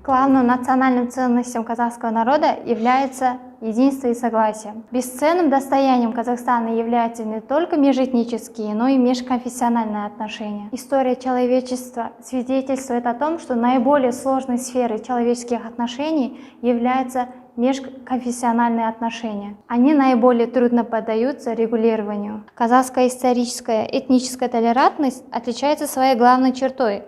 Главным национальным ценностям казахского народа является единство и согласие. Бесценным достоянием Казахстана являются не только межэтнические, но и межконфессиональные отношения. История человечества свидетельствует о том, что наиболее сложной сферой человеческих отношений являются межконфессиональные отношения. Они наиболее трудно поддаются регулированию. Казахская историческая этническая толерантность отличается своей главной чертой.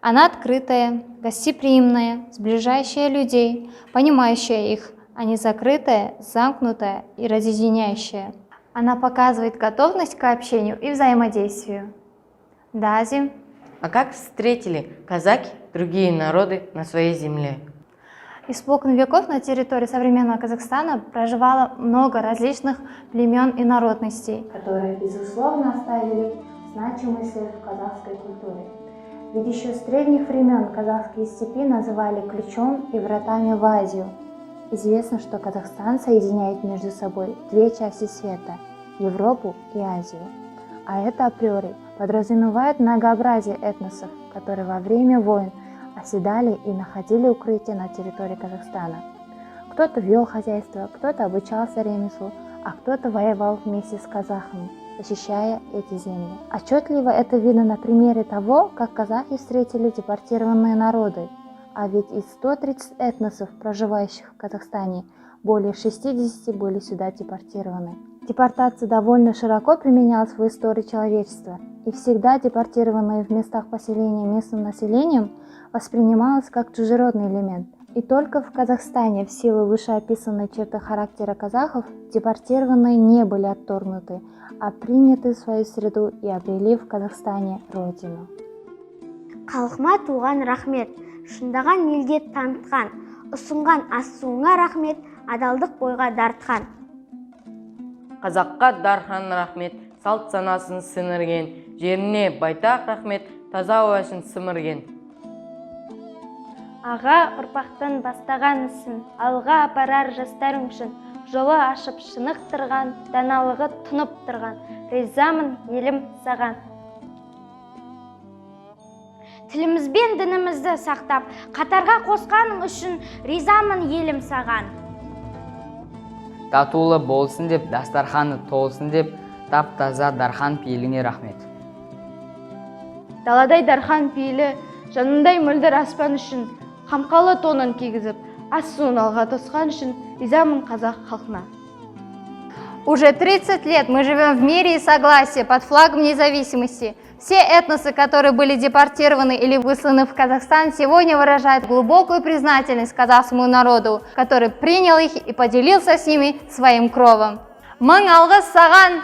Она открытая, гостеприимная, сближающая людей, понимающая их, а не закрытая, замкнутая и разъединяющая. Она показывает готовность к общению и взаимодействию. Дази. А как встретили казаки другие народы на своей земле? Испокон веков на территории современного Казахстана проживало много различных племен и народностей, которые, безусловно, оставили значимый след в казахской культуре. Ведь еще с древних времен казахские степи называли ключом и вратами в Азию. Известно, что Казахстан соединяет между собой две части света – Европу и Азию. А это априори подразумевает многообразие этносов, которые во время войн оседали и находили укрытие на территории Казахстана. Кто-то вел хозяйство, кто-то обучался ремеслу, а кто-то воевал вместе с казахами, защищая эти земли. Отчетливо это видно на примере того, как казахи встретили депортированные народы. А ведь из 130 этносов, проживающих в Казахстане, более 60 были сюда депортированы. Депортация довольно широко применялась в истории человечества, и всегда депортированные в местах поселения местным населением воспринималось как чужеродный элемент. И только в Казахстане в силу вышеописанной черты характера казахов депортированные не были отторгнуты, а приняты в свою среду и обрели в Казахстане родину. Халқыма туған рахмет, шындаған елге танытқан, ұсынған ас-суыңа рахмет, адалдық бойға дартқан. Қазаққа дархан рахмет, салт санасын сіңірген, жеріне байтақ рахмет, таза ауасын сімірген. Аға ұрпақтан бастаған ісін, алға апарар жастарың үшін, жолы ашып шынықтырған, даналығы тұнып тұрған, ризамын елім саған. Тіліміз бен дінімізді сақтап, қатарға қосқаның үшін ризамын елім саған. Татулы болсын деп, дастарханы толсын деп, тап-таза дархан пейіліне рахмет. Даладай дархан пейілі, жанындай мөлдір аспан үшін, қамқалы тонын кигізіп, ас-суын алға тосқан үшін ризамын қазақ халқына. Уже 30 лет мы живем в мире и согласии под флагом независимости. Все этносы, которые были депортированы или высланы в Казахстан, сегодня выражают глубокую признательность казахскому народу, который принял их и поделился с ними своим кровом. Мың алғыс саған!